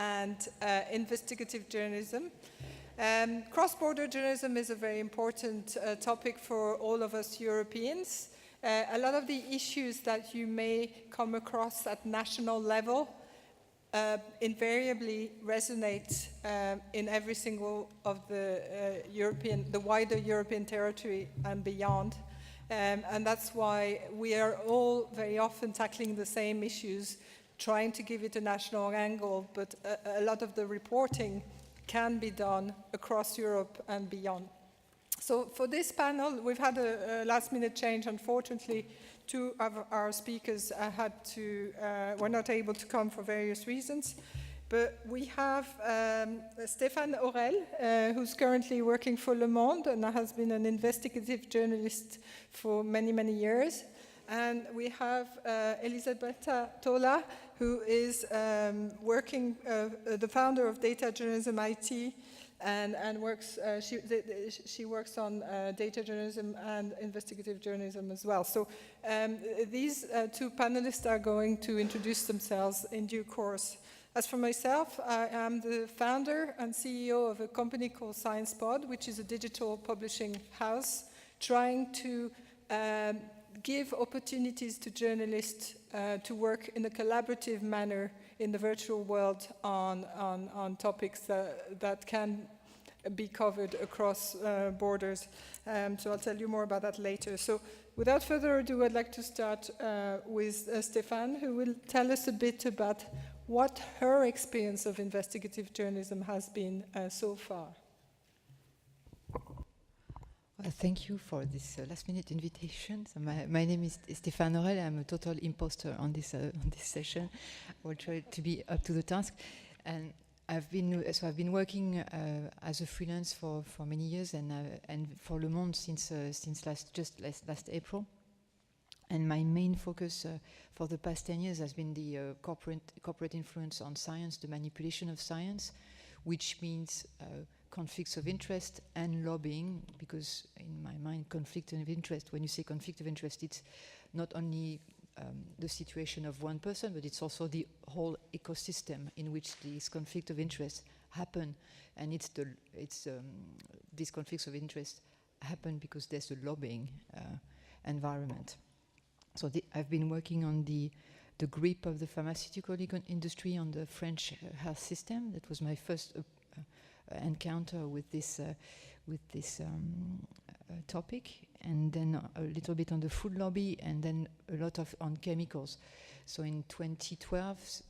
and investigative journalism. Cross-border journalism is a very important topic for all of us Europeans. A lot of the issues that you may come across at national level invariably resonate in every single of the wider European territory and beyond. And that's why we are all very often tackling the same issues, trying to give it a national angle, but a lot of the reporting can be done across Europe and beyond. So for this panel, we've had a last-minute change. Unfortunately, two of our speakers were not able to come for various reasons. But we have Stefan Oval, who's currently working for Le Monde and has been an investigative journalist for many, many years. And we have Elisabetta Tola, who is the founder of datajournalism.it, and works. She works on data journalism and investigative journalism as well. So these two panelists are going to introduce themselves in due course. As for myself, I am the founder and CEO of a company called SciencePOD, which is a digital publishing house trying to give opportunities to journalists to work in a collaborative manner in the virtual world on topics that can be covered across borders. So I'll tell you more about that later. So without further ado, I'd like to start with Stefan, who will tell us a bit about what her experience of investigative journalism has been so far. Thank you for this last-minute invitation. So my name is Stefan Oval. I'm a total imposter on this session. I will try to be up to the task. And I've been working as a freelance for many years, and for Le Monde since last April. And my main focus for the past 10 years has been the corporate influence on science, the manipulation of science, which means conflicts of interest and lobbying, because in my mind, conflict of interest, when you say conflict of interest, it's not only the situation of one person, but it's also the whole ecosystem in which these conflicts of interest happen. And these conflicts of interest happen because there's a lobbying environment. So I've been working on the grip of the pharmaceutical industry on the French health system. That was my first encounter with this topic, and then a little bit on the food lobby, and then a lot on chemicals. So in 2012,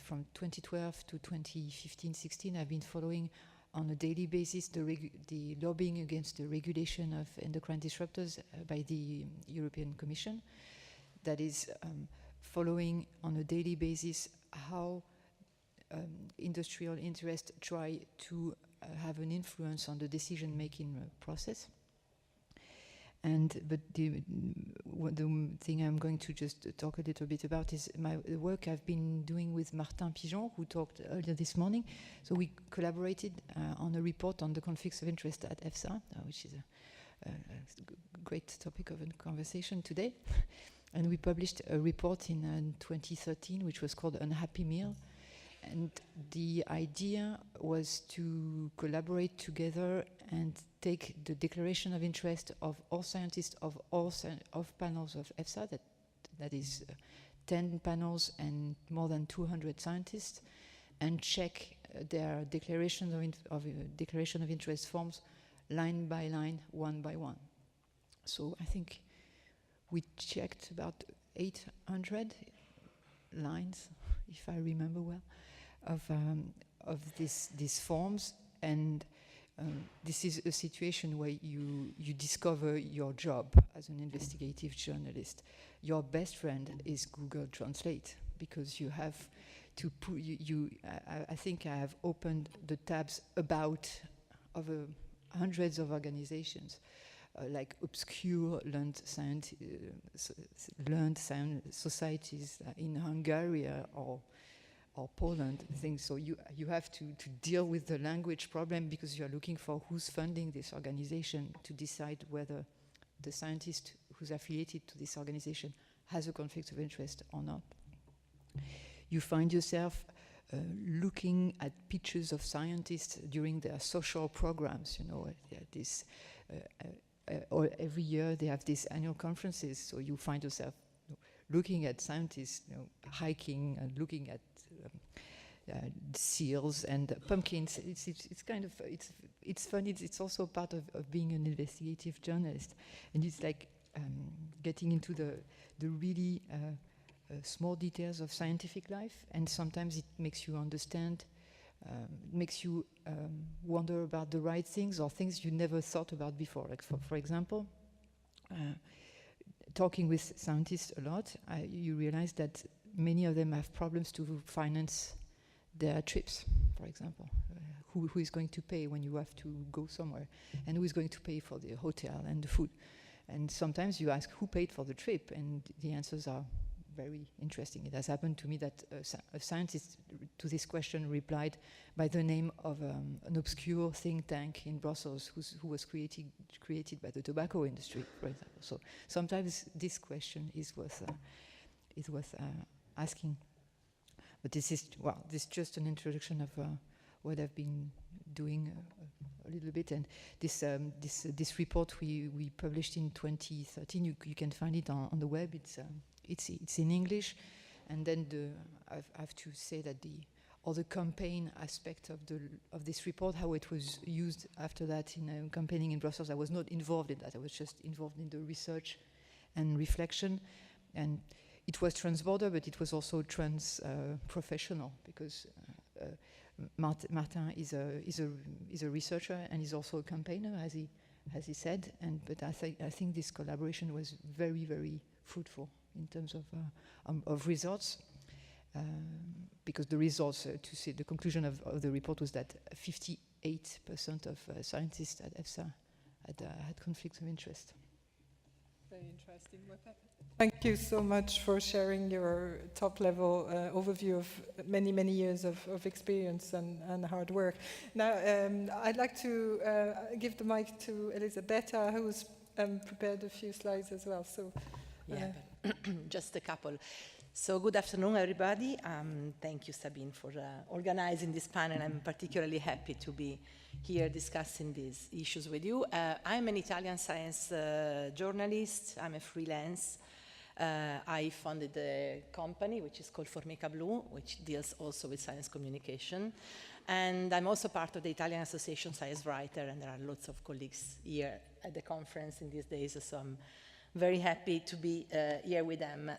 from 2012 to 2015-16, I've been following on a daily basis the lobbying against the regulation of endocrine disruptors by the European Commission. That is following on a daily basis how industrial interests try to have an influence on the decision-making process. But the thing I'm going to just talk a little bit about is the work I've been doing with Martin Pigeon, who talked earlier this morning. So we collaborated on a report on the conflicts of interest at EFSA, which is a great topic of a conversation today. And we published a report in 2013, which was called Unhappy Meal. And the idea was to collaborate together and take the declaration of interest of all scientists of panels of EFSA, that is 10 panels and more than 200 scientists, and check their declaration of interest forms line by line, one by one. So I think we checked about 800 lines, if I remember well, of these forms, and this is a situation where you discover your job as an investigative journalist. Your best friend is Google Translate, because you have to put I think I have opened the tabs about of hundreds of organizations, like obscure learned science societies in Hungary or Poland, things. So you have to deal with the language problem, because you are looking for who's funding this organization to decide whether the scientist who's affiliated to this organization has a conflict of interest or not. You find yourself looking at pictures of scientists during their social programs. Or every year they have these annual conferences, so you find yourself looking at scientists hiking and looking at seals and pumpkins. It's kind of it's fun. It's also part of being an investigative journalist, and it's like getting into the really small details of scientific life, and sometimes it makes you understand, makes you wonder about the right things or things you never thought about before. Like for example, talking with scientists a lot, you realize that many of them have problems to finance their trips, for example. Who is going to pay when you have to go somewhere, and who is going to pay for the hotel and the food? And sometimes you ask who paid for the trip, and the answers are very interesting. It has happened to me that a scientist to this question replied by the name of an obscure think tank in Brussels who was created by the tobacco industry, for example. So sometimes this question is worth asking. But this is just an introduction of what I've been doing a little bit. And this report we published in 2013, you can find it on the web. It's in English, and then I have to say that the other campaign aspect of this report, how it was used after that in campaigning in Brussels, I was not involved in that. I was just involved in the research and reflection, and it was transborder, but it was also professional, because Martin is a researcher and is also a campaigner, as he said. But I think this collaboration was very, very fruitful in terms of results, because the results, to see the conclusion of the report was that 58% of scientists at EFSA had conflicts of interest. Very interesting. Thank you so much for sharing your top-level overview of many, many years of experience and hard work. Now, I'd like to give the mic to Elisabetta, who's prepared a few slides as well. So, just a couple. So good afternoon, everybody. Thank you, Sabine, for organizing this panel. I'm particularly happy to be here discussing these issues with you. I'm an Italian science journalist. I'm a freelance. I founded a company which is called Formica Blu, which deals also with science communication. And I'm also part of the Italian Association ScienceWriter, and there are lots of colleagues here at the conference in these days, so I'm very happy to be here with them.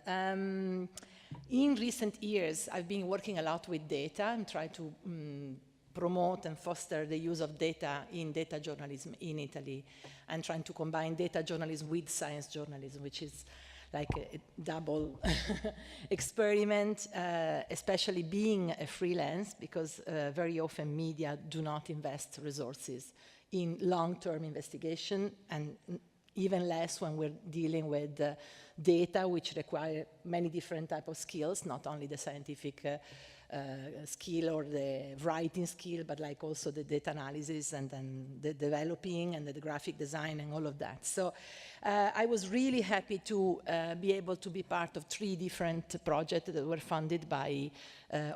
In recent years, I've been working a lot with data and try to promote and foster the use of data in data journalism in Italy, and trying to combine data journalism with science journalism, which is like a double experiment, especially being a freelance, because very often media do not invest resources in long-term investigation, and even less when we're dealing with data which require many different types of skills, not only the scientific skill or the writing skill, but like also the data analysis and then the developing and the graphic design and all of that. So I was really happy to be able to be part of 3 different projects that were funded by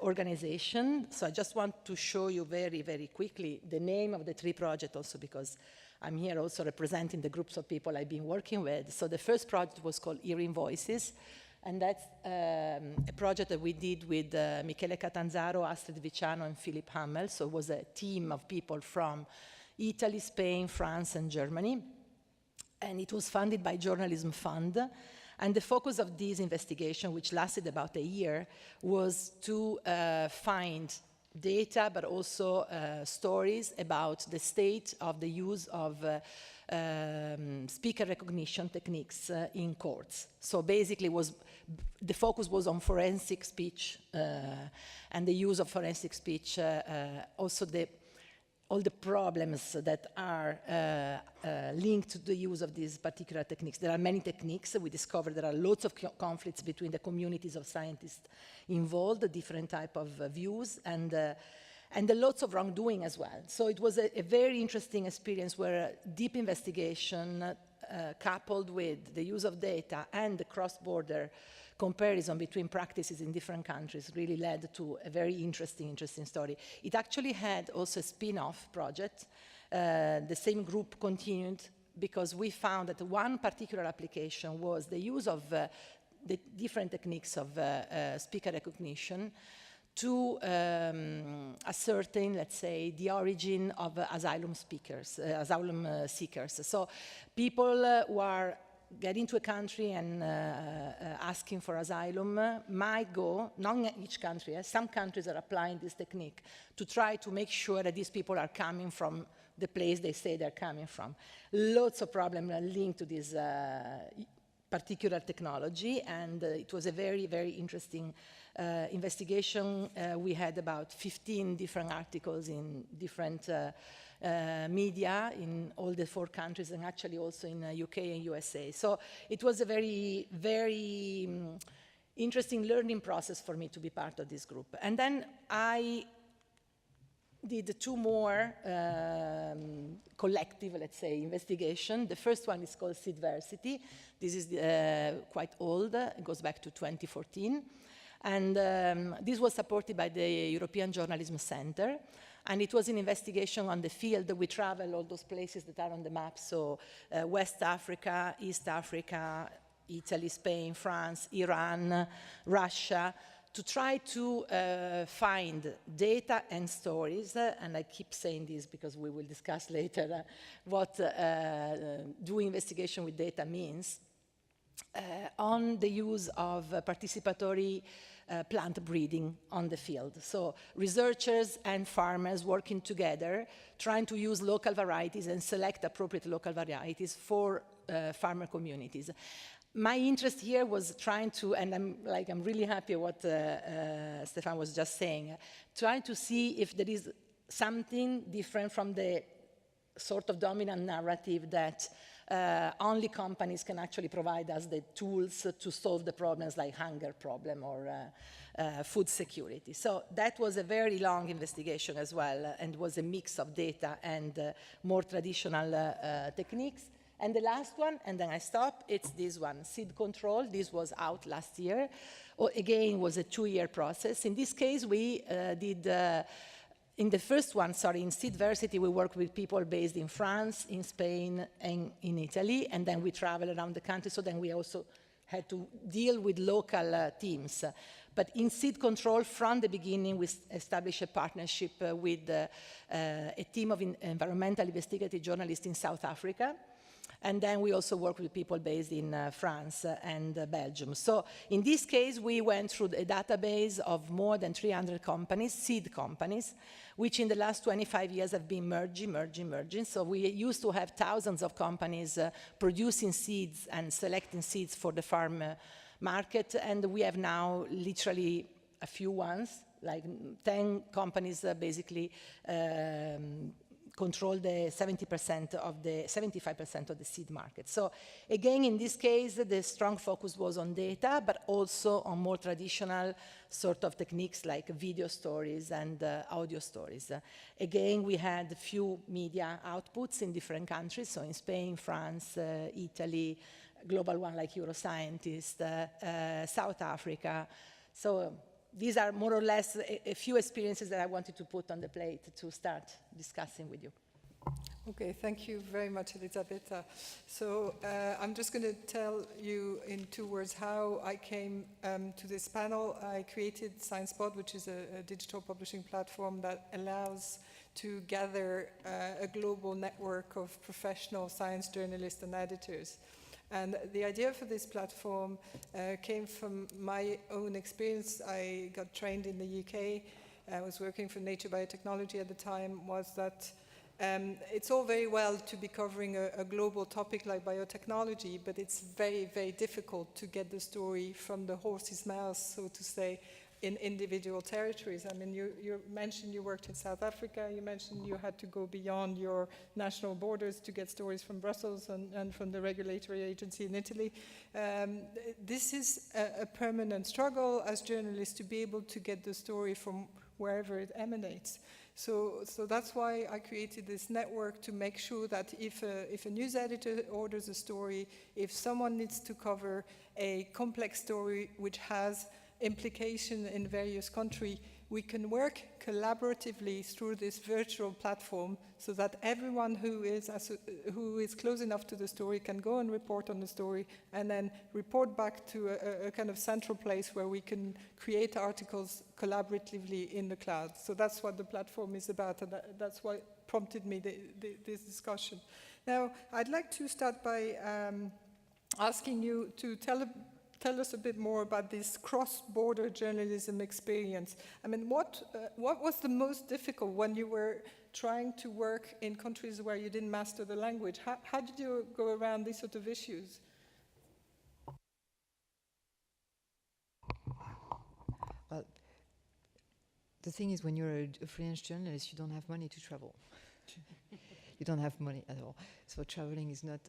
organizations. So I just want to show you very, very quickly the name of the 3 projects also, because I'm here also representing the groups of people I've been working with. So the first project was called Hearing Voices, and that's a project that we did with Michele Catanzaro, Astrid Viciano, and Philip Hammel. So it was a team of people from Italy, Spain, France, and Germany. And it was funded by Journalism Fund. And the focus of this investigation, which lasted about a year, was to find data, but also stories about the state of the use of speaker recognition techniques in courts. So basically the focus was on forensic speech and the use of forensic speech, also all the problems that are linked to the use of these particular techniques. There are many techniques. We discovered there are lots of conflicts between the communities of scientists involved, different type of views, and lots of wrongdoing as well. So it was a very interesting experience where deep investigation coupled with the use of data and the cross-border comparison between practices in different countries really led to a very interesting story. It actually had also a spin-off project. The same group continued because we found that one particular application was the use of the different techniques of speaker recognition to ascertain, let's say, the origin of asylum seekers. So people who are getting to a country and asking for asylum might go, not in each country, some countries are applying this technique to try to make sure that these people are coming from the place they say they're coming from. Lots of problems are linked to this particular technology, and it was a very, very interesting investigation. We had about 15 different articles in different media in all the 4 countries, and actually also in UK and USA. So it was a very, very interesting learning process for me to be part of this group. And then I did 2 more collective, let's say, investigation. The first one is called Seedversity. This is quite old. It goes back to 2014. And this was supported by the European Journalism Center. And it was an investigation on the field. We travel all those places that are on the map. So West Africa, East Africa, Italy, Spain, France, Iran, Russia, to try to find data and stories, and I keep saying this because we will discuss later what doing investigation with data means, on the use of participatory plant breeding on the field. So researchers and farmers working together, trying to use local varieties and select appropriate local varieties for farmer communities. My interest here was trying to, and I'm really happy what Stefan was just saying, trying to see if there is something different from the sort of dominant narrative that only companies can actually provide us the tools to solve the problems like hunger problem or food security. So that was a very long investigation as well, and was a mix of data and more traditional techniques. And the last one, and then I stop, it's this one, seed control. This was out last year. Again, was a 2-year process. In this case, we did, in the first one, in Seedversity, we worked with people based in France, in Spain, and in Italy, and then we traveled around the country, so then we also had to deal with local teams. But in seed control, from the beginning, we established a partnership with a team of environmental investigative journalists in South Africa. And then we also work with people based in France and Belgium. So in this case, we went through a database of more than 300 companies, seed companies, which in the last 25 years have been merging. So we used to have thousands of companies producing seeds and selecting seeds for the farm market. And we have now literally a few ones, like 10 companies basically control the 75% of the seed market. So again, in this case, the strong focus was on data, but also on more traditional sort of techniques like video stories and audio stories. Again, we had a few media outputs in different countries, so in Spain, France, Italy, global one like Euroscientist, South Africa. So these are more or less a few experiences that I wanted to put on the plate to start discussing with you. Okay, thank you very much, Elisabetta. So I'm just going to tell you in 2 words how I came to this panel. I created SciencePOD, which is a digital publishing platform that allows to gather a global network of professional science journalists and editors. And the idea for this platform came from my own experience. I got trained in the UK. I was working for Nature Biotechnology at the time, was that it's all very well to be covering a global topic like biotechnology, but it's very, very difficult to get the story from the horse's mouth, so to say, in individual territories. I mean, you mentioned you worked in South Africa, you mentioned you had to go beyond your national borders to get stories from Brussels and from the regulatory agency in Italy. This is a permanent struggle as journalists to be able to get the story from wherever it emanates. So that's why I created this network, to make sure that if a news editor orders a story, if someone needs to cover a complex story which has implication in various countries, we can work collaboratively through this virtual platform, so that everyone who is close enough to the story can go and report on the story, and then report back to a kind of central place where we can create articles collaboratively in the cloud. So that's what the platform is about, and that's what prompted me this discussion. Now, I'd like to start by asking you to tell us a bit more about this cross-border journalism experience. I mean, what was the most difficult when you were trying to work in countries where you didn't master the language? How did you go around these sort of issues? Well, the thing is, when you're a freelance journalist, you don't have money to travel. You don't have money at all. So traveling is not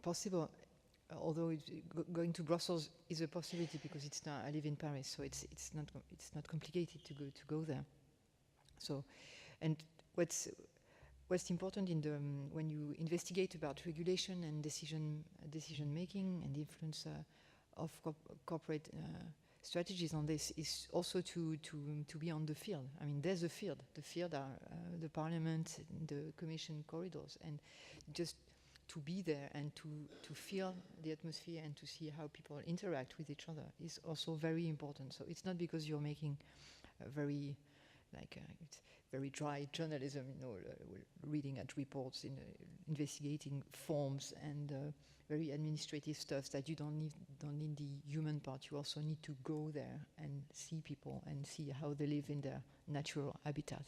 possible. Although going to Brussels is a possibility, because it's not, I live in Paris, so it's not complicated to go there. So, and what's important in the when you investigate about regulation and decision making and the influence of corporate strategies on this, is also to be on the field. I mean, there's a field. The field are the Parliament, the Commission corridors, and just to be there and to feel the atmosphere and to see how people interact with each other is also very important. So it's not because you're making a very it's very dry journalism, reading at reports, investigating forms and very administrative stuff, that you don't need the human part. You also need to go there and see people and see how they live in their natural habitat.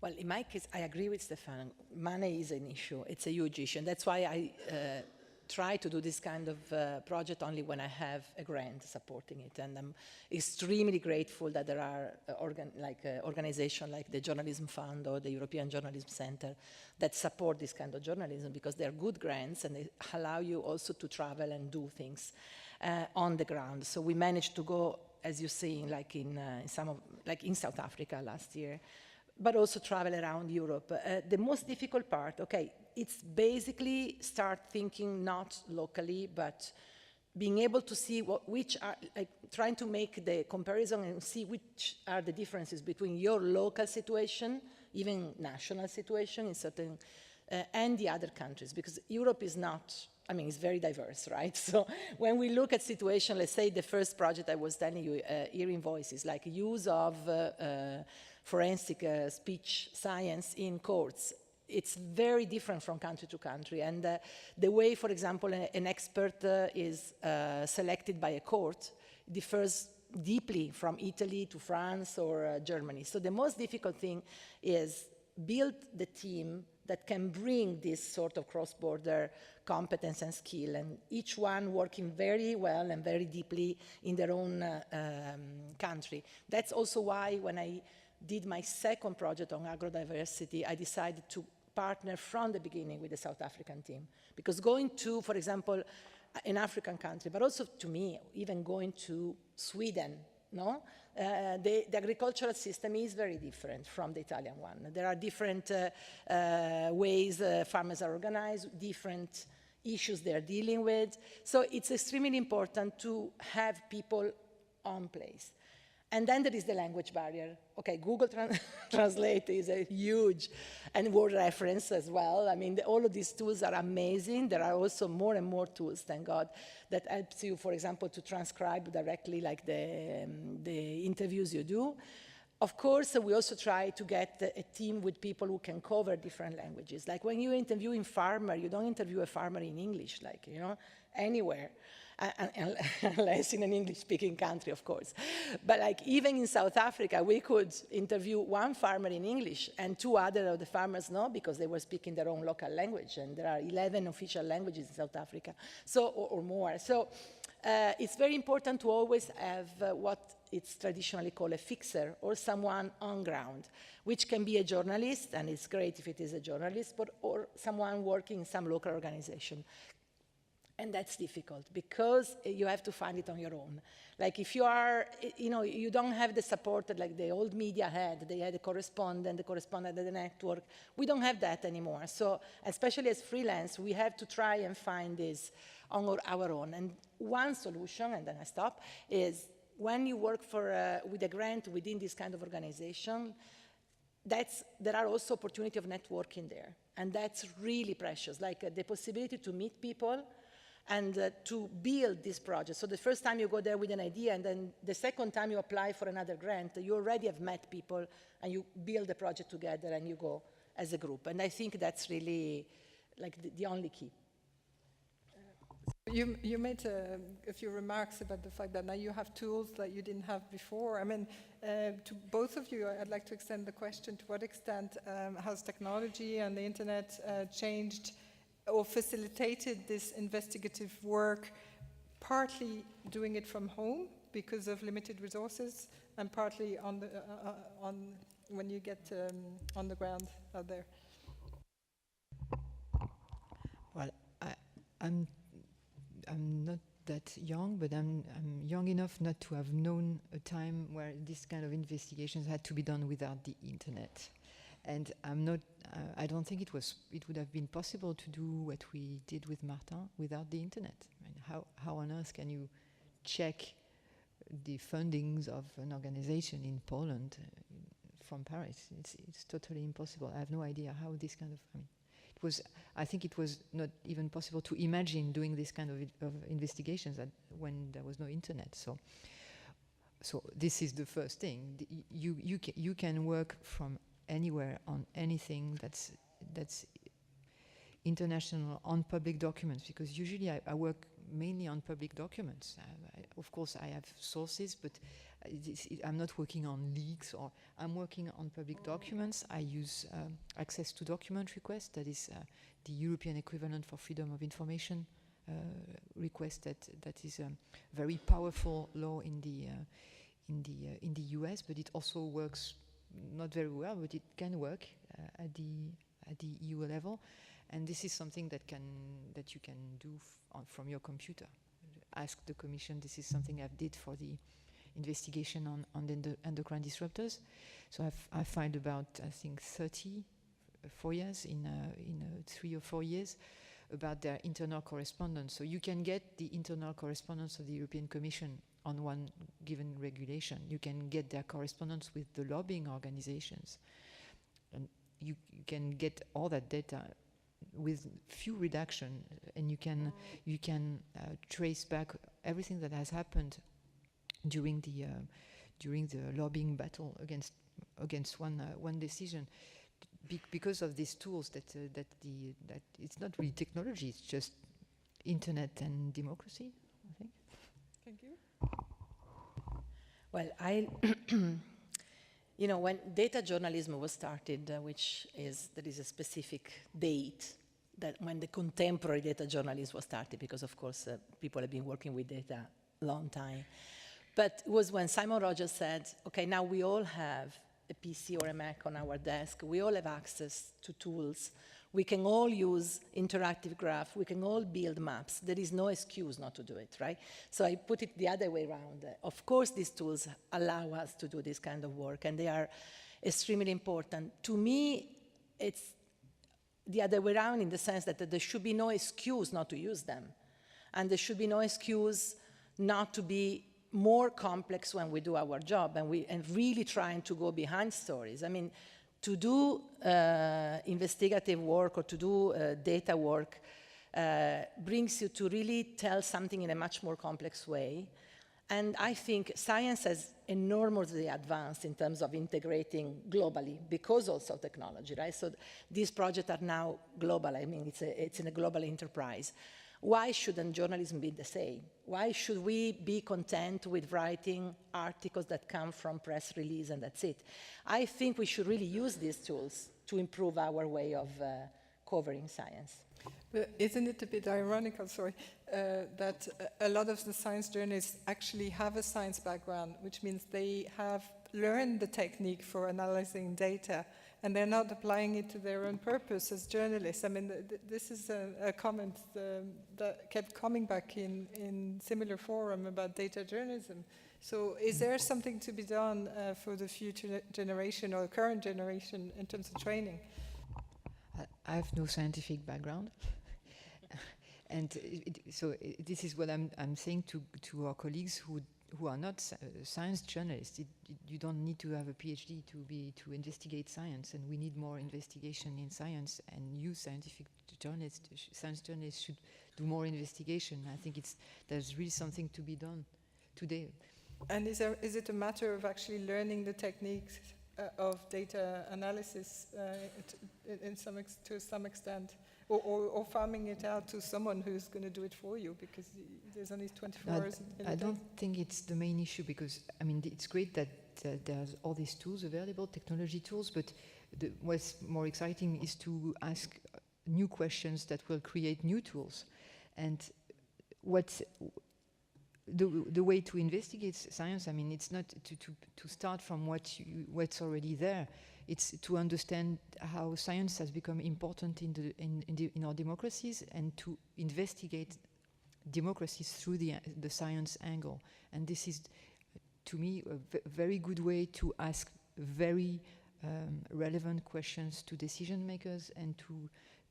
Well, in my case, I agree with Stefan. Money is an issue. It's a huge issue. And that's why I try to do this kind of project only when I have a grant supporting it. And I'm extremely grateful that there are organizations like the Journalism Fund or the European Journalism Center that support this kind of journalism, because they're good grants and they allow you also to travel and do things on the ground. So we managed to go, as you see, in South Africa last year, but also travel around Europe. The most difficult part, it's basically start thinking not locally, but being able to see which are, trying to make the comparison and see which are the differences between your local situation, even national situation in certain, and the other countries, because Europe is not, it's very diverse, right? So when we look at situation, let's say the first project I was telling you, Hearing Voices, like use of forensic speech science in courts, it's very different from country to country. And the way, for example, an expert is selected by a court differs deeply from Italy to France or Germany. So the most difficult thing is build the team that can bring this sort of cross-border competence and skill, and each one working very well and very deeply in their own country. That's also why when I did my second project on agrodiversity, I decided to partner from the beginning with the South African team. Because going to, for example, an African country, but also to me, even going to Sweden, the agricultural system is very different from the Italian one. There are different ways farmers are organized, different issues they're dealing with. So it's extremely important to have people on place. And then there is the language barrier. Google Translate is a huge, and word reference as well. All of these tools are amazing. There are also more and more tools, thank God, that helps you, for example, to transcribe directly like the interviews you do. Of course, we also try to get a team with people who can cover different languages. Like when you're interviewing farmer, you don't interview a farmer in English, anywhere. Unless in an English-speaking country, of course. But even in South Africa, we could interview one farmer in English and two other of the farmers no, because they were speaking their own local language, and there are 11 official languages in South Africa, so or more. So it's very important to always have what it's traditionally called a fixer, or someone on ground, which can be a journalist, and it's great if it is a journalist, or someone working in some local organization. And that's difficult because you have to find it on your own. Like if you are, you don't have the support that like the old media had. They had a correspondent, the correspondent had the network. We don't have that anymore. So especially as freelance, we have to try and find this on our own. And one solution, and then I stop, is when you work with a grant within this kind of organization, there are also opportunity of networking there. And that's really precious, like the possibility to meet people and to build this project. So the first time you go there with an idea, and then the second time you apply for another grant, you already have met people, and you build the project together, and you go as a group. And I think that's really like the only key. You made a few remarks about the fact that now you have tools that you didn't have before. I mean, to both of you, I'd like to extend the question, to what extent has technology and the internet changed or facilitated this investigative work, partly doing it from home because of limited resources, and partly on when you get on the ground out there? Well, I'm not that young, but I'm young enough not to have known a time where this kind of investigations had to be done without the internet. And I don't think it would have been possible to do what we did with Martin without the internet. I mean, how on earth can you check the fundings of an organization in Poland from Paris? It's totally impossible. I have no idea how this kind of, I think it was not even possible to imagine doing this kind of investigations when there was no internet. So this is the first thing. You can work from anywhere on anything that's international, on public documents, because usually I work mainly on public documents. Of course I have sources, but I'm not working on leaks, or I'm working on public documents. I use access to document request, that is the European equivalent for freedom of information request, that is a very powerful law in the US, but it also works not very well, but it can work at the EU level, and this is something that you can do from your computer. Ask the Commission. This is something I did for the investigation on the endocrine disruptors. So I filed about, I think, 34 years in 3 or 4 years about their internal correspondence. So you can get the internal correspondence of the European Commission on one given regulation. You can get their correspondence with the lobbying organizations. And you can get all that data with few redaction, and you can trace back everything that has happened during the lobbying battle against one decision, because of these tools that it's not really technology, it's just internet and democracy, I think. Thank you. Well, when data journalism was started, there is a specific date that when the contemporary data journalism was started, because of course people have been working with data a long time. But it was when Simon Rogers said, okay, now we all have a PC or a Mac on our desk. We all have access to tools. We can all use interactive graph. We can all build maps. There is no excuse not to do it, right? So I put it the other way around. Of course, these tools allow us to do this kind of work, and they are extremely important. To me, it's the other way around in the sense that there should be no excuse not to use them. And there should be no excuse not to be more complex when we do our job and really trying to go behind stories. I mean, to do investigative work or to do data work brings you to really tell something in a much more complex way. And I think science has enormously advanced in terms of integrating globally because also of technology, right? So these projects are now global. I mean, it's in a global enterprise. Why shouldn't journalism be the same? Why should we be content with writing articles that come from press release and that's it? I think we should really use these tools to improve our way of covering science. But isn't it a bit ironical, that a lot of the science journalists actually have a science background, which means they have learned the technique for analyzing data, and they're not applying it to their own purpose as journalists. I mean, this is a comment that kept coming back in similar forum about data journalism. So is there something to be done for the future generation or current generation in terms of training? I have no scientific background. And this is what I'm saying to our colleagues who are not science journalists. You don't need to have a PhD to investigate science, and we need more investigation in science. And you, science journalists, should do more investigation. I think there's really something to be done today. And is it a matter of actually learning the techniques of data analysis to some extent? Or farming it out to someone who's going to do it for you, because there's only 24 hours in a day. I don't think it's the main issue, because I mean it's great that there's all these tools available, technology tools, but what's more exciting is to ask new questions that will create new tools. And the way to investigate science, I mean, it's not to start from what's already there. It's to understand how science has become important in our democracies, and to investigate democracies through the science angle. And this is, to me, a very good way to ask very relevant questions to decision makers, and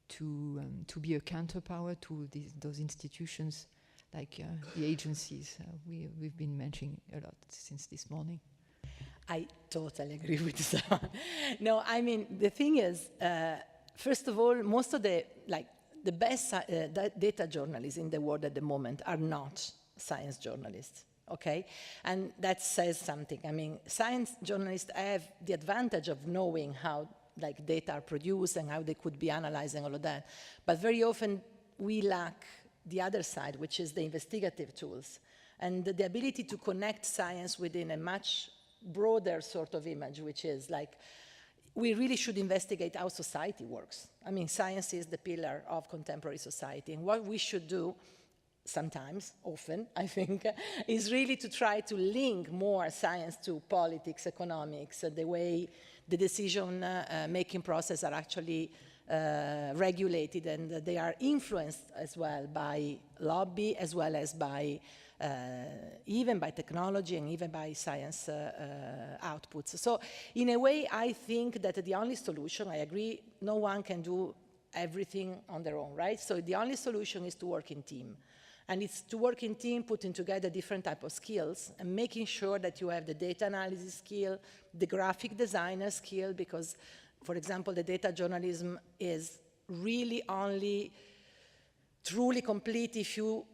to be a counterpower to those institutions like the agencies we've been mentioning a lot since this morning. I totally agree with that. No, I mean, the thing is, first of all, most of the best data journalists in the world at the moment are not science journalists, okay? And that says something. I mean, science journalists have the advantage of knowing how data are produced and how they could be analyzed and all of that. But very often we lack the other side, which is the investigative tools, and the ability to connect science within a much broader sort of image, which is we really should investigate how society works. I mean, science is the pillar of contemporary society, and what we should do sometimes, often, I think, is really to try to link more science to politics, economics, the way the decision-making process are actually regulated, and they are influenced as well by lobby, as well as by even by technology and even by science outputs. So in a way, I think that the only solution, I agree, no one can do everything on their own, right? So the only solution is to work in team. And it's to work in team, putting together different type of skills and making sure that you have the data analysis skill, the graphic designer skill, because, for example, the data journalism is really only truly complete if you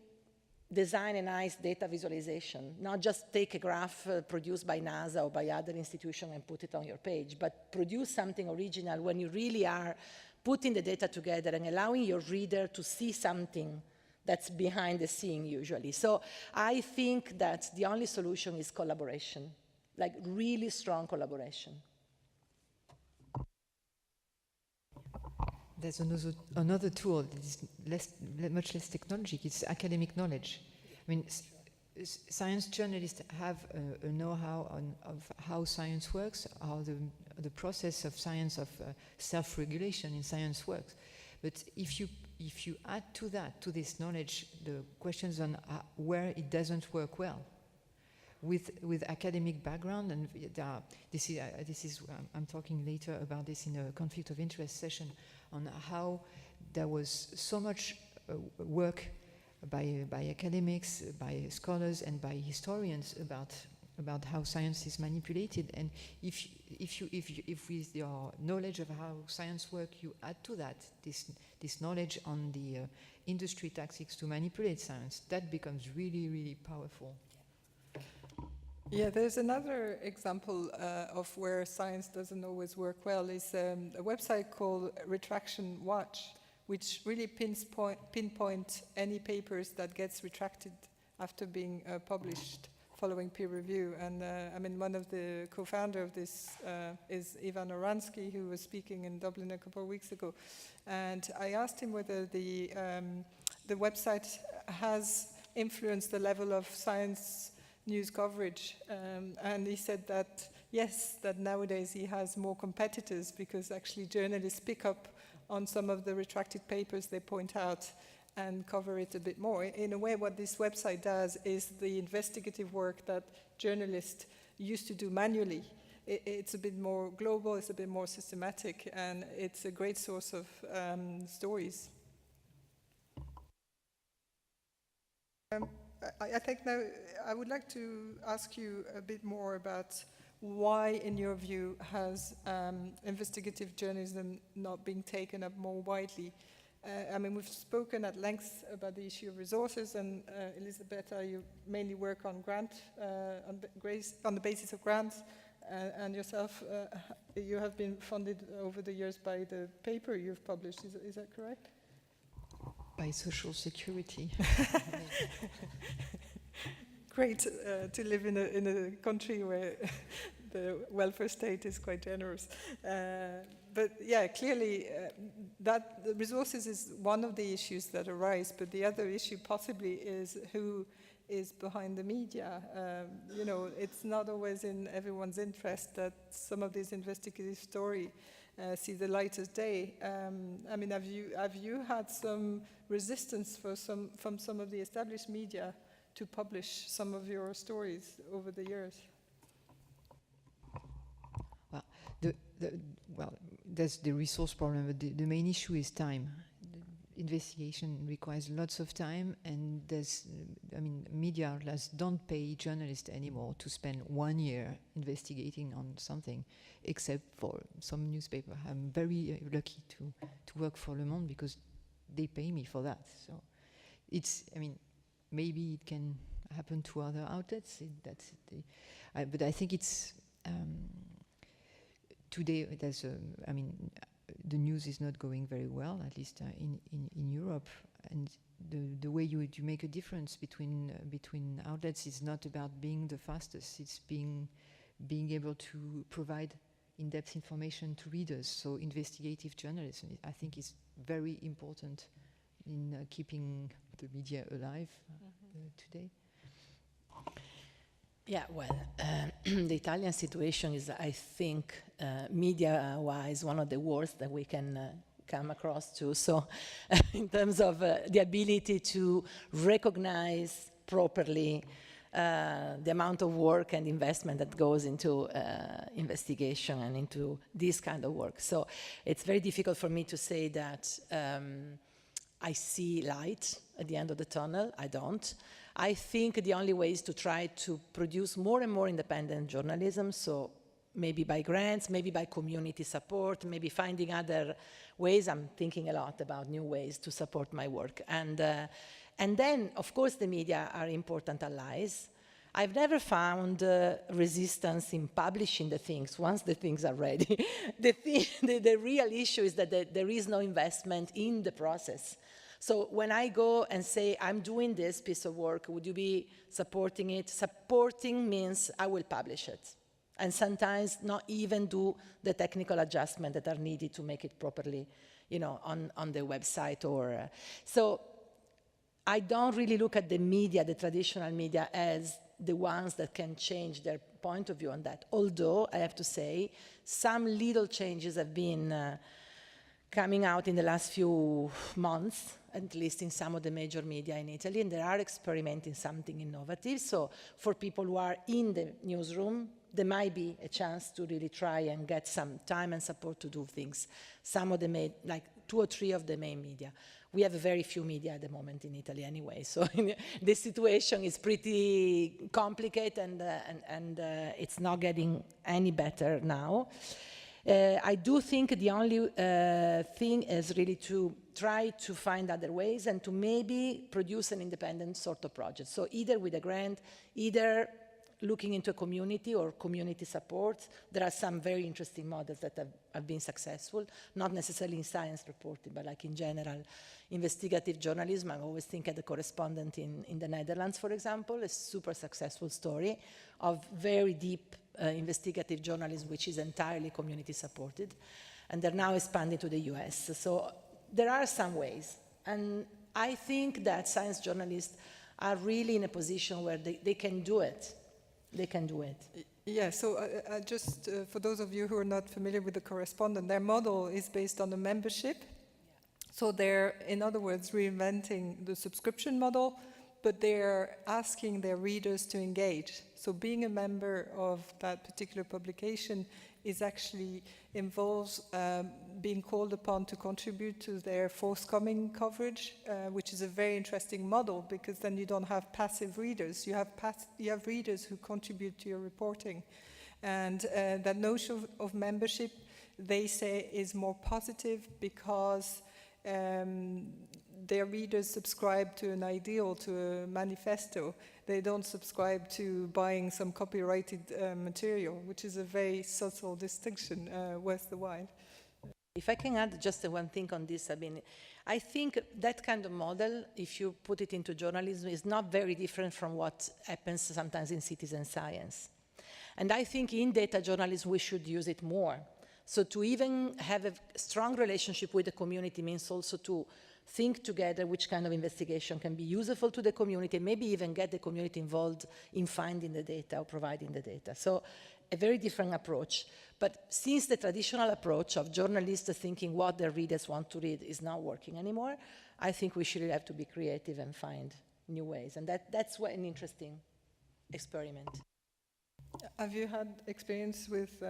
design a nice data visualization, not just take a graph produced by NASA or by other institutions and put it on your page, but produce something original when you really are putting the data together and allowing your reader to see something that's behind the scene usually. So I think that the only solution is collaboration, like really strong collaboration. There's another tool that is much less technologic. It's academic knowledge. I mean, science journalists have a know-how of how science works, how the process of science, of self-regulation in science works. But if you add to this knowledge, the questions on where it doesn't work well, with academic background, and I'm talking later about this in a conflict of interest session, on how there was so much work by academics, by scholars, and by historians about how science is manipulated. And if with your knowledge of how science works, you add to that this knowledge on the industry tactics to manipulate science, that becomes really, really powerful. Yeah, there's another example of where science doesn't always work well. Is a website called Retraction Watch, which really pinpoint any papers that gets retracted after being published following peer review. And I mean, one of the co-founder of this is Ivan Oransky, who was speaking in Dublin a couple of weeks ago. And I asked him whether the website has influenced the level of science news coverage. And he said that, yes, that nowadays he has more competitors because actually journalists pick up on some of the retracted papers they point out and cover it a bit more. In a way, what this website does is the investigative work that journalists used to do manually. It's a bit more global, it's a bit more systematic, and it's a great source of stories. I think now I would like to ask you a bit more about why, in your view, has investigative journalism not been taken up more widely? I mean, we've spoken at length about the issue of resources, and Elisabetta, you mainly work on on the basis of grants, and yourself, you have been funded over the years by the paper you've published. Is that correct? By Social Security. Great to live in a country where the welfare state is quite generous. But yeah, clearly that the resources is one of the issues that arise, but the other issue possibly is who is behind the media. You know, it's not always in everyone's interest that some of these investigative stories see the light of day. I mean, have you had some resistance from some of the established media to publish some of your stories over the years? Well, there's the resource problem, but the main issue is time. The investigation requires lots of time, and media outlets don't pay journalists anymore to spend 1 year investigating on something, except for some newspaper. I'm very lucky to work for Le Monde because they pay me for that. So maybe it can happen to other outlets. But I think it's today. The news is not going very well, at least in Europe. And the way you make a difference between outlets is not about being the fastest. It's being able to provide in-depth information to readers. So investigative journalism, I think, is very important in keeping the media alive today. Yeah, well, the Italian situation is, I think, media-wise, one of the worst that we can come across to. So in terms of the ability to recognize properly the amount of work and investment that goes into investigation and into this kind of work. So it's very difficult for me to say that I see light at the end of the tunnel. I don't. I think the only way is to try to produce more and more independent journalism, so maybe by grants, maybe by community support, maybe finding other ways. I'm thinking a lot about new ways to support my work. And then, of course, the media are important allies. I've never found resistance in publishing the things once the things are ready. The real issue is that there is no investment in the process. So when I go and say, I'm doing this piece of work, would you be supporting it? Supporting means I will publish it. And sometimes not even do the technical adjustments that are needed to make it properly, on the website. So I don't really look at the media, the traditional media, as the ones that can change their point of view on that. Although, I have to say, some little changes have been coming out in the last few months, at least in some of the major media in Italy, and they are experimenting something innovative. So for people who are in the newsroom, there might be a chance to really try and get some time and support to do things. Some of the like 2 or 3 of the main media. We have very few media at the moment in Italy anyway, so the situation is pretty complicated, and it's not getting any better now. I do think the only thing is really to try to find other ways and to maybe produce an independent sort of project. So either with a grant, either looking into a community or community support. There are some very interesting models that have been successful, not necessarily in science reporting, but like in general, investigative journalism. I always think of the correspondent in the Netherlands, for example, a super successful story of very deep investigative journalism, which is entirely community supported. And they're now expanding to the US. So there are some ways. And I think that science journalists are really in a position where they can do it. they can do it. Yeah, so just for those of you who are not familiar with the correspondent, their model is based on a membership. So they're, in other words, reinventing the subscription model, but they're asking their readers to engage. So being a member of that particular publication is actually involves being called upon to contribute to their forthcoming coverage, which is a very interesting model, because then you don't have passive readers. You have readers who contribute to your reporting. And that notion of membership, they say, is more positive because their readers subscribe to an ideal, to a manifesto. They don't subscribe to buying some copyrighted material, which is a very subtle distinction worth the while. If I can add just one thing on this, Sabine, I think that kind of model, if you put it into journalism, is not very different from what happens sometimes in citizen science. And I think in data journalism, we should use it more. So to even have a strong relationship with the community means also to think together which kind of investigation can be useful to the community, maybe even get the community involved in finding the data or providing the data. So a very different approach. But since the traditional approach of journalists thinking what their readers want to read is not working anymore, I think we should have to be creative and find new ways. And that's an interesting experiment. Have you had experience with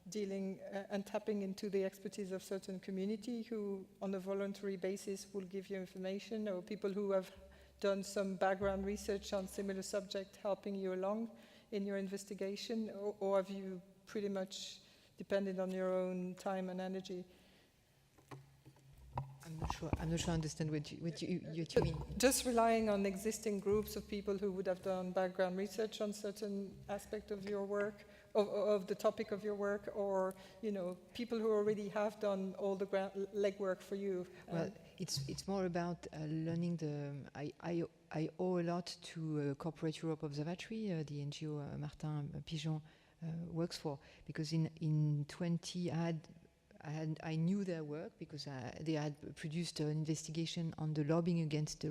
dealing and tapping into the expertise of certain community who on a voluntary basis will give you information, or people who have done some background research on similar subject helping you along in your investigation, or have you pretty much depended on your own time and energy? I'm not sure I understand what you mean. Just relying on existing groups of people who would have done background research on certain aspect of your work, of the topic of your work, or people who already have done all the legwork for you. Well, it's more about learning I owe a lot to Corporate Europe Observatory, the NGO Martin Pigeon works for, because in 20 I knew their work because they had produced an investigation on the lobbying against a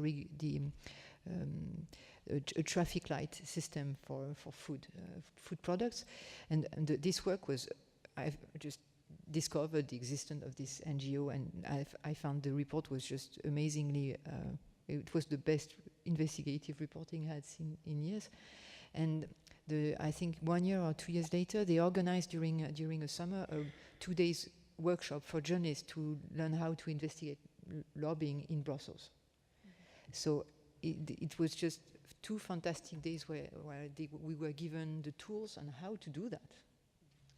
traffic light system for food products, and this work was, I've just discovered the existence of this NGO, and I found the report was just amazingly. It was the best investigative reporting I had seen in years, and I think 1 year or 2 years later, they organized during a summer 2 days workshop for journalists to learn how to investigate lobbying in Brussels. Mm-hmm. So it was just 2 fantastic days where we were given the tools on how to do that.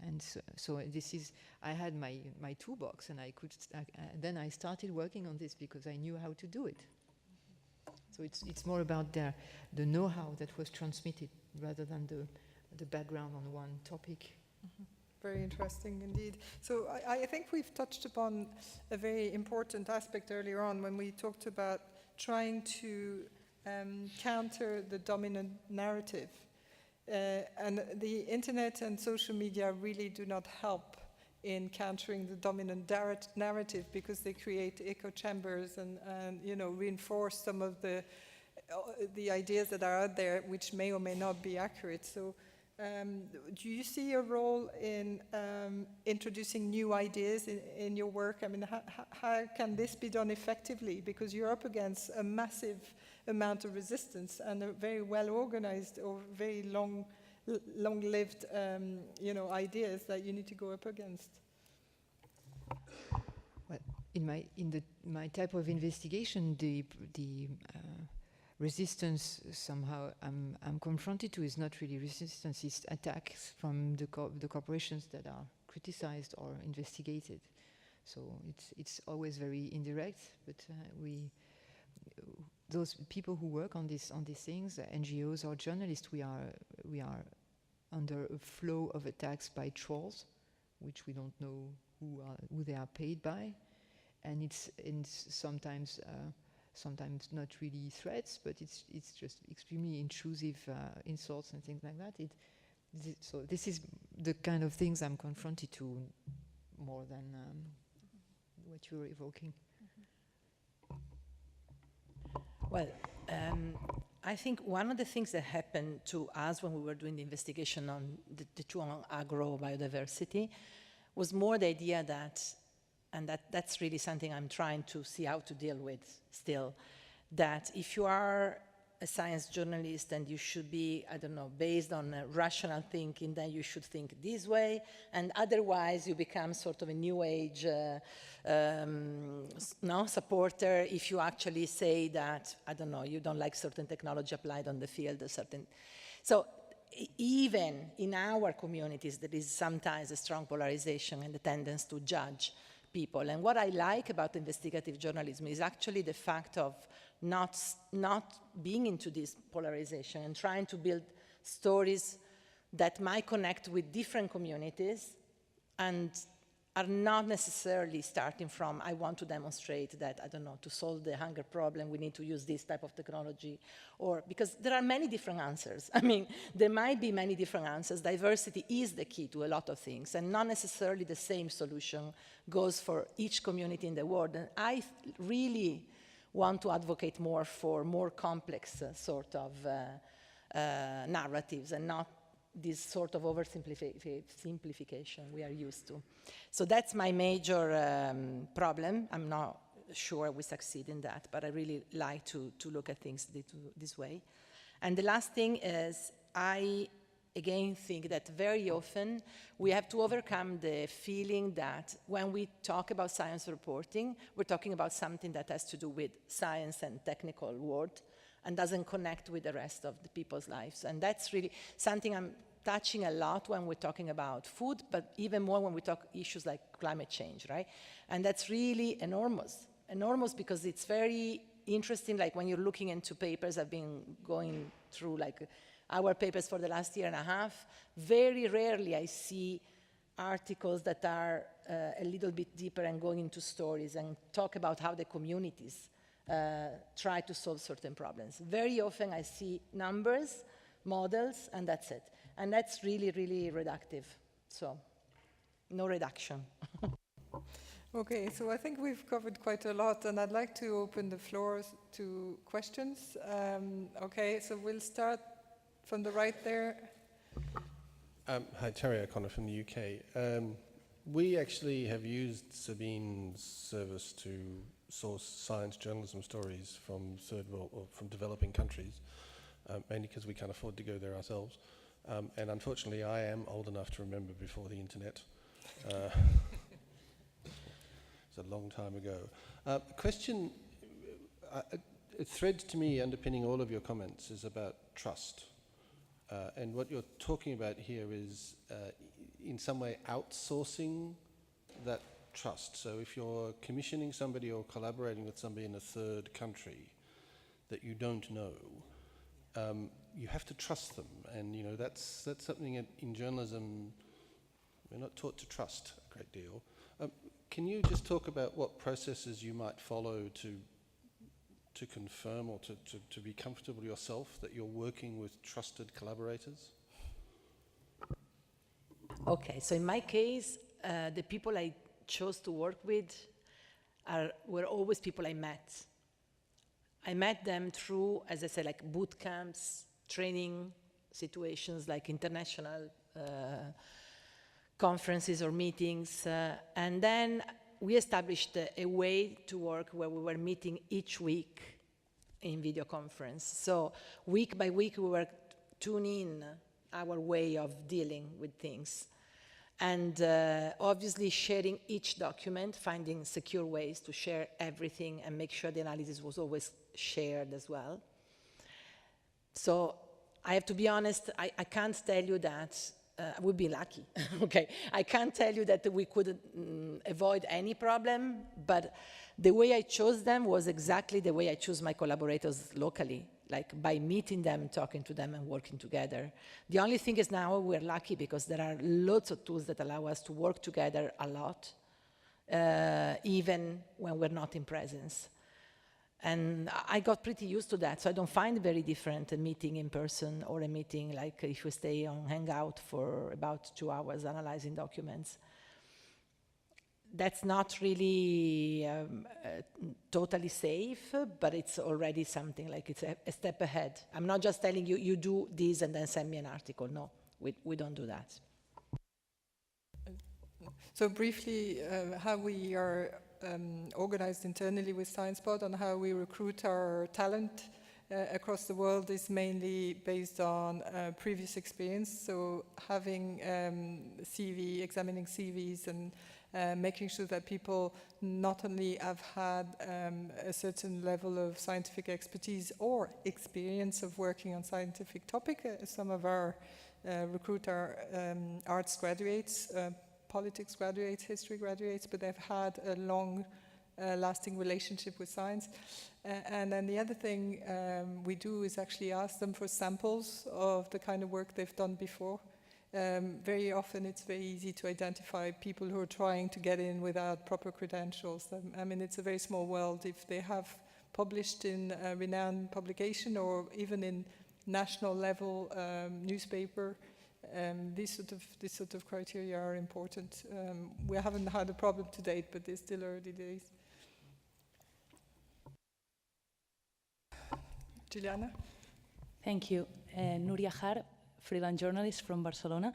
And so this is, I had my toolbox, and I could, then I started working on this because I knew how to do it. So it's more about the know-how that was transmitted rather than the background on one topic. Mm-hmm. Very interesting indeed. So I think we've touched upon a very important aspect earlier on when we talked about trying to counter the dominant narrative. And the internet and social media really do not help in countering the dominant narrative, because they create echo chambers and reinforce some of the ideas that are out there, which may or may not be accurate. So do you see a role in introducing new ideas in your work? I mean, how can this be done effectively? Because you're up against a massive amount of resistance and a very well organized or very long-lived, ideas that you need to go up against. Well, in my type of investigation, the resistance somehow I'm confronted to is not really resistance, it's attacks from the corporations that are criticized or investigated. So it's always very indirect, but those people who work on these things, NGOs or journalists, we are under a flow of attacks by trolls, which we don't know who they are paid by, and it's sometimes not really threats, but it's just extremely intrusive insults and things like that. So this is the kind of things I'm confronted to more than what you're evoking. Well, I think one of the things that happened to us when we were doing the investigation on the two on agro-biodiversity was more the idea that, and that's really something I'm trying to see how to deal with still, that if you are a science journalist and you should be, I don't know, based on rational thinking, then you should think this way, and otherwise you become sort of a new age supporter if you actually say that, I don't know, you don't like certain technology applied on the field, so even in our communities there is sometimes a strong polarization and a tendency to judge people. And what I like about investigative journalism is actually the fact of not being into this polarization and trying to build stories that might connect with different communities and are not necessarily starting from, I want to demonstrate that, I don't know, to solve the hunger problem, we need to use this type of technology, or because there are many different answers. I mean, there might be many different answers. Diversity is the key to a lot of things, and not necessarily the same solution goes for each community in the world. And I really want to advocate more for more complex sort of narratives and not this sort of oversimplification we are used to. So that's my major problem. I'm not sure we succeed in that, but I really like to look at things this way. And the last thing is, I again think that very often we have to overcome the feeling that when we talk about science reporting, we're talking about something that has to do with science and technical world, and doesn't connect with the rest of the people's lives. And that's really something I'm touching a lot when we're talking about food, but even more when we talk issues like climate change, right? And that's really enormous because it's very interesting, like when you're looking into papers, I've been going through like our papers for the last year and a half, very rarely I see articles that are a little bit deeper and going into stories and talk about how the communities try to solve certain problems. Very often I see numbers, models, and that's it. And that's really, really reductive. So, no reduction. Okay, so I think we've covered quite a lot, and I'd like to open the floor to questions. Okay, so we'll start from the right there. Hi, Terry O'Connor from the UK. We actually have used Sabine's service to source science journalism stories from third world or from developing countries, mainly because we can't afford to go there ourselves. And unfortunately, I am old enough to remember before the internet. It's a long time ago. Question, a thread to me underpinning all of your comments is about trust. And what you're talking about here is, in some way, outsourcing that trust. So if you're commissioning somebody or collaborating with somebody in a third country that you don't know, you have to trust them. And you know that's something in journalism we're not taught to trust a great deal. Can you just talk about what processes you might follow to confirm or to be comfortable yourself that you're working with trusted collaborators? Okay, so in my case, the people I chose to work with were always people I met. I met them through, as I said, like boot camps, training situations, like international conferences or meetings. And then we established a way to work where we were meeting each week in video conference. So week by week, we were tuning in our way of dealing with things. And obviously sharing each document, finding secure ways to share everything and make sure the analysis was always shared as well. So I have to be honest, I can't tell you that, I would be lucky, okay. I can't tell you that we could avoid any problem, but the way I chose them was exactly the way I choose my collaborators locally, like by meeting them, talking to them and working together. The only thing is now we're lucky because there are lots of tools that allow us to work together a lot, even when we're not in presence. And I got pretty used to that, so I don't find it very different a meeting in person or a meeting like if we stay on Hangout for about 2 hours analyzing documents. that's not really totally safe, but it's already something like it's a step ahead. I'm not just telling you, you do this and then send me an article. No, we don't do that. So briefly, how we are organized internally with SciencePOD and how we recruit our talent across the world is mainly based on previous experience. So having examining CVs and making sure that people not only have had a certain level of scientific expertise or experience of working on scientific topic. Some of our recruit are arts graduates, politics graduates, history graduates, but they've had a long lasting relationship with science. And then the other thing we do is actually ask them for samples of the kind of work they've done before. Very often it's very easy to identify people who are trying to get in without proper credentials. I mean, it's a very small world. If they have published in a renowned publication or even in national level newspaper, these sort of criteria are important. We haven't had a problem to date, but they're still early days. Juliana? Thank you. Núria Har, freelance journalist from Barcelona.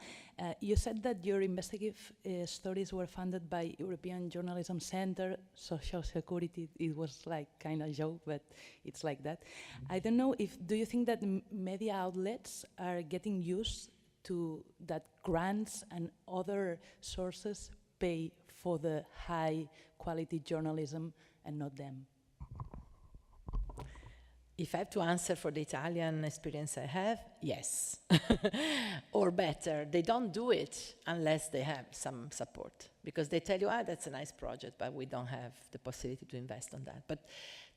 You said that your investigative stories were funded by European Journalism Center, Social Security. It was like kind of joke, but it's like that. I don't know do you think that media outlets are getting used to that grants and other sources pay for the high quality journalism and not them? If I have to answer for the Italian experience I have, yes. Or better, they don't do it unless they have some support. Because they tell you, that's a nice project, but we don't have the possibility to invest on that. But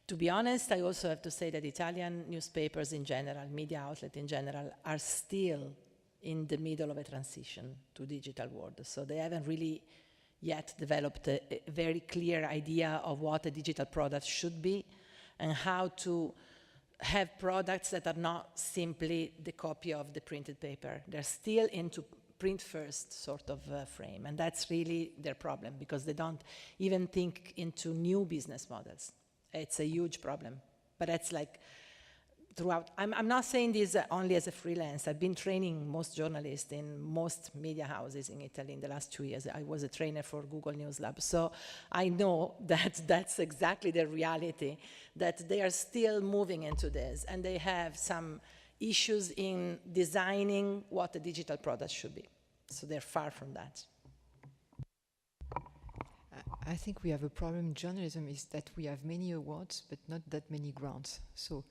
to be honest, I also have to say that Italian newspapers in general, media outlets in general, are still in the middle of a transition to digital world. So they haven't really yet developed a very clear idea of what a digital product should be and how to have products that are not simply the copy of the printed paper. They're still into print first sort of frame, and that's really their problem because they don't even think into new business models. It's a huge problem, but that's like throughout. I'm not saying this only as a freelance. I've been training most journalists in most media houses in Italy in the last 2 years. I was a trainer for Google News Lab. So I know that that's exactly the reality, that they are still moving into this and they have some issues in designing what a digital product should be. So they're far from that. I think we have a problem in journalism is that we have many awards, but not that many grants. So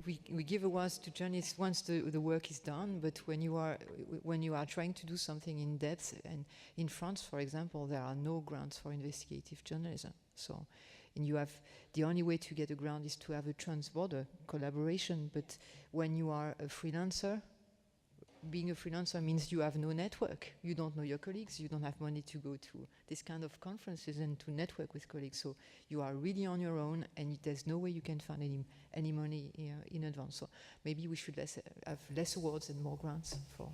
we give awards to journalists once the work is done, but when you are trying to do something in depth, and in France, for example, there are no grants for investigative journalism. So, and you have the only way to get a grant is to have a trans-border collaboration. But when you are a freelancer, being a freelancer means you have no network. You don't know your colleagues. You don't have money to go to this kind of conferences and to network with colleagues. So you are really on your own, and there's no way you can find any money in advance. So maybe we should have less awards and more grants for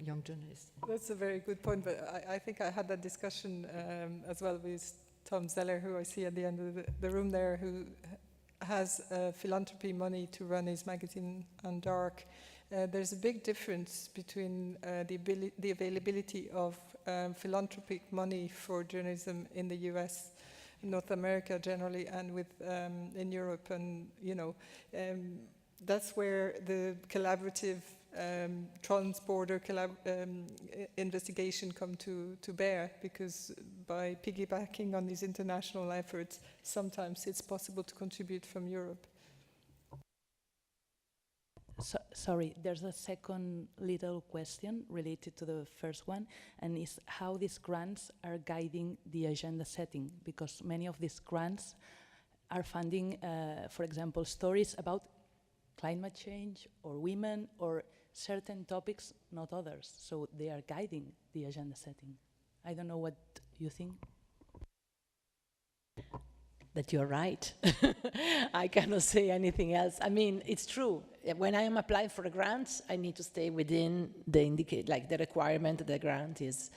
young journalists. That's a very good point, but I think I had that discussion as well with Tom Zeller, who I see at the end of the room there, who has philanthropy money to run his magazine on Dark. There's a big difference between the availability of philanthropic money for journalism in the US, in North America generally, and in Europe. And that's where the collaborative trans-border investigation come to bear, because by piggybacking on these international efforts, sometimes it's possible to contribute from Europe. So, sorry, there's a second little question related to the first one, and is how these grants are guiding the agenda setting, because many of these grants are funding, for example, stories about climate change or women or certain topics, not others. So they are guiding the agenda setting. I don't know what you think. That you're right. I cannot say anything else. I mean, it's true. When I am applying for a grant, I need to stay within the the requirement that the grant is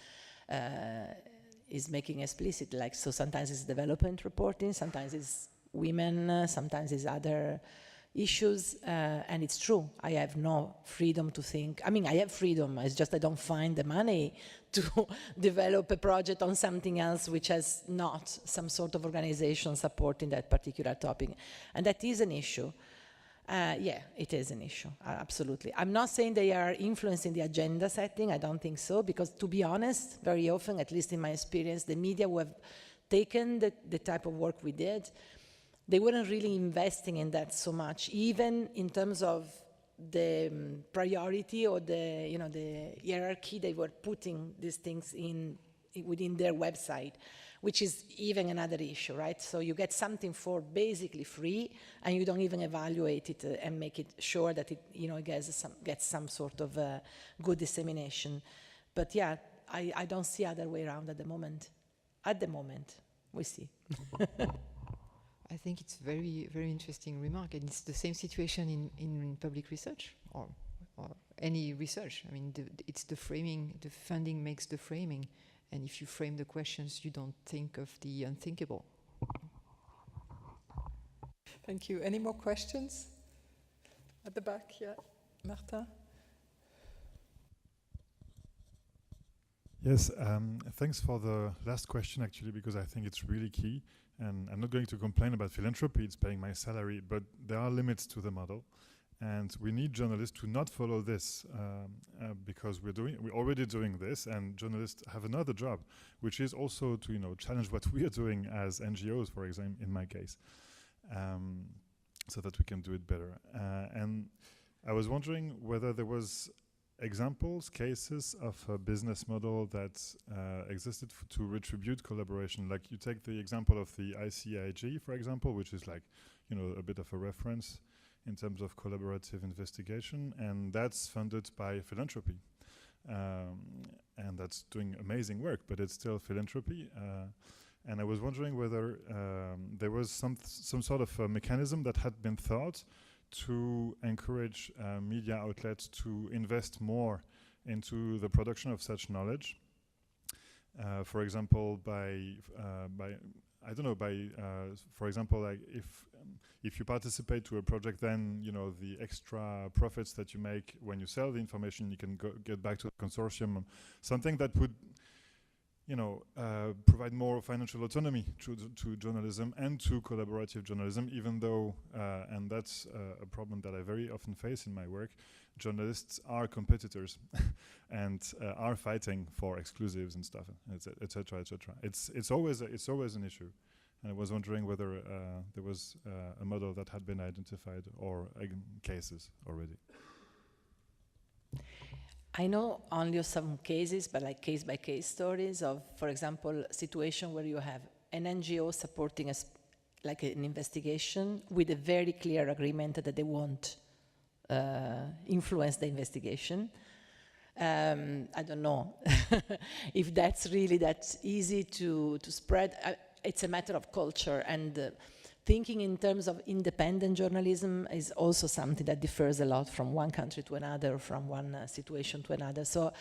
is making explicit. Like, so sometimes it's development reporting, sometimes it's women, sometimes it's other issues, and it's true. I have no freedom to think. I mean, I have freedom. It's just I don't find the money to develop a project on something else which has not some sort of organization supporting that particular topic, and that is an issue. Yeah, it is an issue, absolutely. I'm not saying they are influencing the agenda setting, I don't think so, because to be honest, very often, at least in my experience, the media who have taken the type of work we did, they weren't really investing in that so much, even in terms of the priority or the, the hierarchy they were putting these things in within their website, which is even another issue, right? So you get something for basically free, and you don't even evaluate it and make it sure that it, gets some sort of good dissemination. But yeah, I don't see other way around at the moment. At the moment, we see. I think it's very, very interesting remark, and it's the same situation in public research or any research. I mean, it's the framing, the funding makes the framing, and if you frame the questions, you don't think of the unthinkable. Thank you. Any more questions? At the back, yeah. Martin? Yes, thanks for the last question, actually, because I think it's really key. And I'm not going to complain about philanthropy, it's paying my salary, but there are limits to the model. And we need journalists to not follow this because we're already doing this, and journalists have another job, which is also to challenge what we are doing as NGOs, for example, in my case, so that we can do it better. And I was wondering whether there was examples, cases of a business model that existed to retribute collaboration. Like you take the example of the ICIJ, for example, which is like, a bit of a reference in terms of collaborative investigation, and that's funded by philanthropy. And that's doing amazing work, but it's still philanthropy. And I was wondering whether there was some sort of a mechanism that had been thought to encourage media outlets to invest more into the production of such knowledge. For example, for example, like if you participate to a project, then the extra profits that you make when you sell the information, you can get back to the consortium. Something that would provide more financial autonomy to journalism and to collaborative journalism, even though, and that's a problem that I very often face in my work, journalists are competitors and are fighting for exclusives and stuff, etc., etc. It's always an issue, and I was wondering whether there was a model that had been identified or cases already. I know only some cases, but like case-by-case stories of, for example, a situation where you have an NGO supporting like an investigation with a very clear agreement that they won't influence the investigation. I don't know if that's really that easy to spread. It's a matter of culture, and thinking in terms of independent journalism is also something that differs a lot from one country to another, from one situation to another. So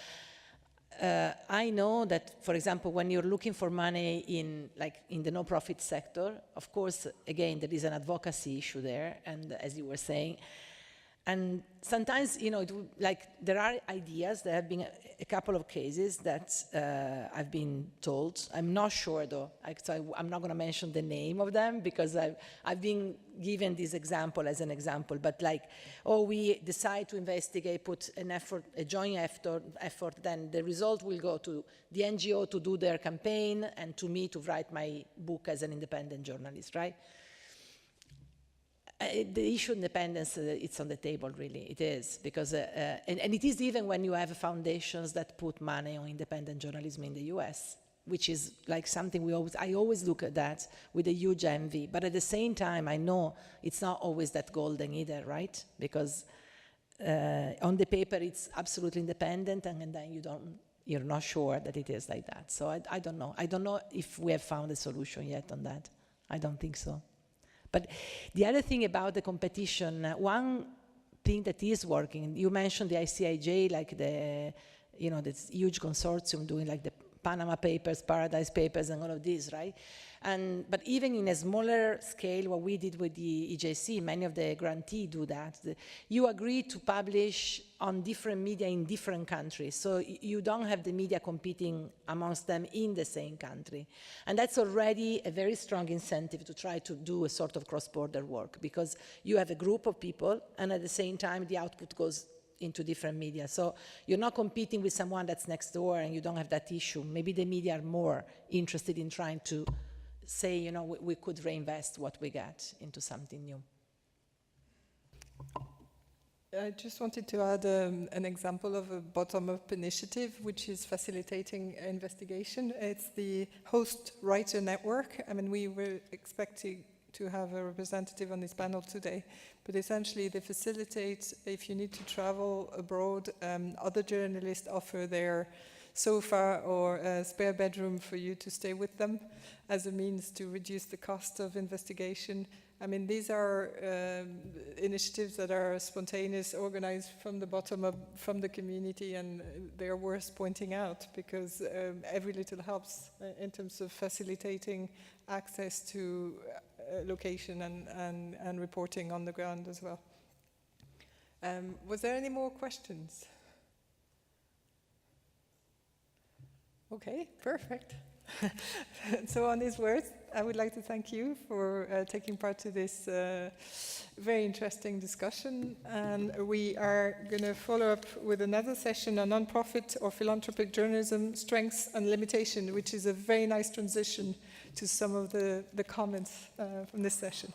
I know that, for example, when you're looking for money in the no-profit sector, of course, again, there is an advocacy issue there, and as you were saying, and sometimes, there are ideas. There have been a couple of cases that I've been told. I'm not sure, though. I'm not going to mention the name of them because I've been given this example as an example. But we decide to investigate, put an effort, a joint effort, then the result will go to the NGO to do their campaign and to me to write my book as an independent journalist, right? The issue of independence, it's on the table, really. It is, because, and it is even when you have foundations that put money on independent journalism in the US, which is something I always look at that with a huge envy. But at the same time, I know it's not always that golden either, right? Because on the paper, it's absolutely independent, and then you're not sure that it is like that. So I don't know. I don't know if we have found a solution yet on that. I don't think so. But the other thing about the competition, one thing that is working, you mentioned the ICIJ, this huge consortium doing the Panama Papers, Paradise Papers, and all of these, right? But even in a smaller scale, what we did with the EJC, many of the grantees do that. You agree to publish on different media in different countries, so you don't have the media competing amongst them in the same country. And that's already a very strong incentive to try to do a sort of cross-border work, because you have a group of people, and at the same time, the output goes into different media. So you're not competing with someone that's next door and you don't have that issue. Maybe the media are more interested in trying to say, you know, we could reinvest what we get into something new. I just wanted to add an example of a bottom-up initiative which is facilitating investigation. It's the Hostwriter network. I mean, we were expecting to have a representative on this panel today, but essentially they facilitate, if you need to travel abroad, other journalists offer their sofa or a spare bedroom for you to stay with them as a means to reduce the cost of investigation. I mean, these are initiatives that are spontaneous, organized from the bottom up, from the community, and they're worth pointing out because every little helps in terms of facilitating access to location and reporting on the ground as well. Was there any more questions? Okay, perfect. So on these words, I would like to thank you for taking part to this very interesting discussion. And we are going to follow up with another session on non-profit or philanthropic journalism, strengths and limitation, which is a very nice transition to some of the comments from this session.